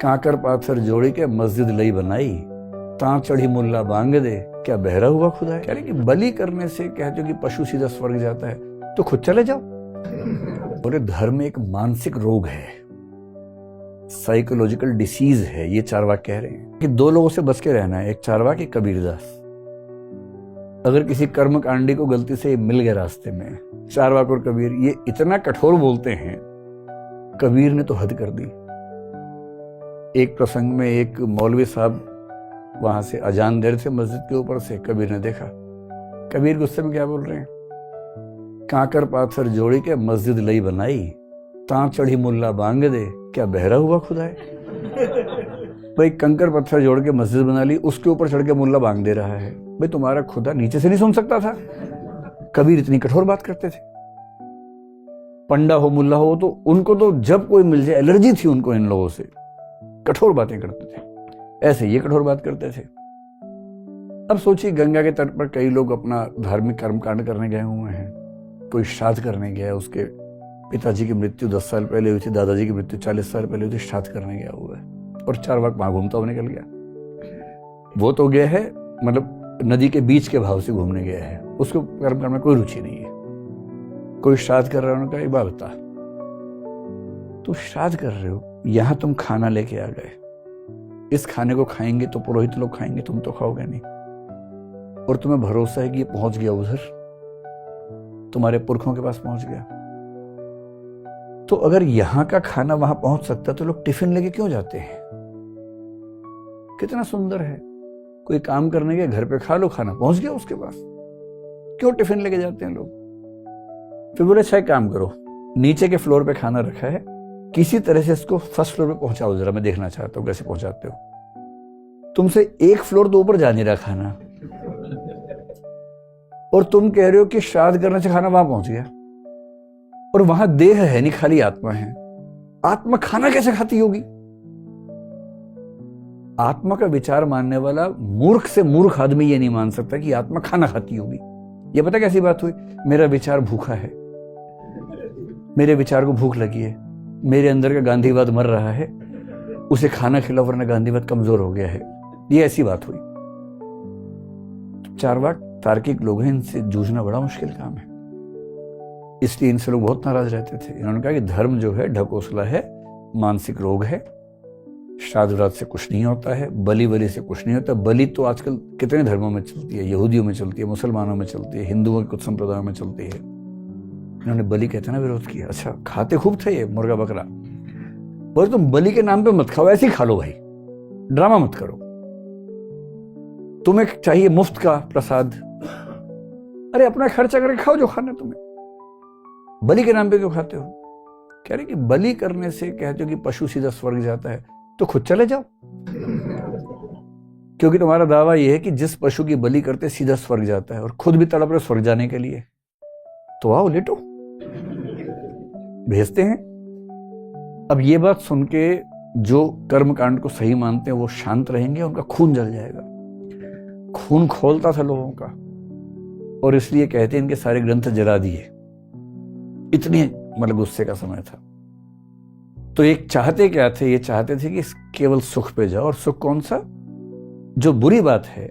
Conquer पाथर जोड़ी के मस्जिद लई बनाई, तां चढ़ी मुल्ला बांग दे, क्या बहरा हुआ खुदा है। कह रहे कि बलि करने से कहते हो कि पशु सीधा स्वर्ग जाता है, तो खुद चले जाओ। बोले धर्म एक मानसिक रोग है, साइकोलॉजिकल डिसीज है। ये चारवाक कह रहे हैं कि दो लोगों से बच के रहना है, एक चारवाक एक कबीरदास। अगर किसी कर्म कांडी को गलती से मिल गए रास्ते में, चारवाक और कबीर ये इतना कठोर बोलते हैं। कबीर ने तो हद कर दी। एक प्रसंग में एक मौलवी साहब वहां से अजान दे रहे थे मस्जिद के ऊपर से, कबीर ने देखा। कबीर गुस्से में क्या बोल रहे हैं, कांकर पाथर जोड़ी के मस्जिद लई बनाई, तां चढ़ी मुल्ला बांग दे, क्या बहरा हुआ खुदा है। भाई कंकर पत्थर जोड़ के मस्जिद बना ली, उसके ऊपर चढ़ के मुल्ला बांग दे रहा है। भाई तुम्हारा खुदा नीचे से नहीं सुन सकता था? कबीर इतनी कठोर बात करते थे। पंडा हो मुल्ला हो तो उनको तो जब कोई मिल जाए एलर्जी थी उनको इन लोगों से, कठोर बातें करते थे। ऐसे ये कठोर बात करते थे। अब सोचिए गंगा के तट पर कई लोग अपना धार्मिक कर्मकांड करने गए हुए हैं। कोई श्राद्ध करने गया, उसके पिताजी की मृत्यु 10 साल पहले हुई थी, दादाजी की मृत्यु 40 साल पहले हुई थी, श्राद्ध करने गया हुआ है और चारवाक वहां घूमता हुआ निकल गया। वो तो गया है मतलब नदी के बीच के भाव से घूमने गया है, उसको कर्म करने में कोई रुचि नहीं है। कोई श्राद्ध कर रहा है, उन्होंने कहा एक बात बता, तुम श्राद्ध कर रहे हो, यहां तुम खाना लेके आ गए, इस खाने को खाएंगे तो पुरोहित लोग खाएंगे, तुम तो खाओगे नहीं, और तुम्हें भरोसा है कि ये पहुंच गया उधर, तुम्हारे पुरखों के पास पहुंच गया। तो अगर यहां का खाना वहां पहुंच सकता तो लोग टिफिन लेके क्यों जाते हैं? कितना सुंदर है, कोई काम करने के घर पे खा लो, खाना पहुंच गया उसके पास, क्यों टिफिन लेके जाते हैं लोग? फिर बोले अच्छा एक काम करो, नीचे के फ्लोर पे खाना रखा है, किसी तरह से इसको फर्स्ट फ्लोर पे पहुंचाओ, जरा मैं देखना चाहता हूं कैसे पहुंचाते हो। तुमसे एक फ्लोर तो ऊपर जा नहीं रहा खाना, और तुम कह रहे हो कि श्राद्ध करने से खाना वहां पहुंच गया, और वहां देह है नहीं, खाली आत्मा है। आत्मा खाना कैसे खाती होगी? आत्मा का विचार मानने वाला मूर्ख से मूर्ख आदमी ये नहीं मान सकता कि आत्मा खाना खाती होगी। ये पता कैसी बात हुई? मेरा विचार भूखा है, मेरे विचार को भूख लगी है, मेरे अंदर का गांधीवाद मर रहा है, उसे खाना खिलाओ वरना गांधीवाद कमजोर हो गया है। ये ऐसी बात हुई। तो चारवाक तार्किक लोग हैं, इनसे जूझना बड़ा मुश्किल काम है, इसलिए इनसे लोग बहुत नाराज रहते थे। इन्होंने कहा कि धर्म जो है ढकोसला है, मानसिक रोग है, श्राद्ध व्रत से कुछ नहीं होता है, बलि से कुछ नहीं होता। बलि तो आजकल कितने धर्मों में चलती है, यहूदियों में चलती है, मुसलमानों में चलती है, हिंदुओं के कुछ संप्रदायों में चलती है। इन्होंने बलि कहते ना विरोध किया। अच्छा खाते खूब थे ये मुर्गा बकरा, बोले तुम बलि के नाम पे मत खाओ, ऐसे ही खा लो भाई, ड्रामा मत करो, तुम्हें चाहिए मुफ्त का प्रसाद, अरे अपना खर्चा करके खाओ जो खाना तुम्हें, बलि के नाम पे क्यों खाते हो? कह रहे कि बलि करने से कहते हो कि पशु सीधा स्वर्ग जाता है, तो खुद चले जाओ। क्योंकि तुम्हारा दावा यह है कि जिस पशु की बलि करते सीधा स्वर्ग जाता है, और खुद भी तड़प रहे स्वर्ग जाने के लिए, तो आओ लेटो, भेजते हैं। अब ये बात सुन के जो कर्मकांड को सही मानते हैं वो शांत रहेंगे, उनका खून जल जाएगा। खून खोलता था लोगों का, और इसलिए कहते हैं इनके सारे ग्रंथ जला दिए, इतनी मतलब गुस्से का समय था। तो एक चाहते क्या थे? ये चाहते थे कि केवल सुख पे जाओ, और सुख कौन सा? जो बुरी बात है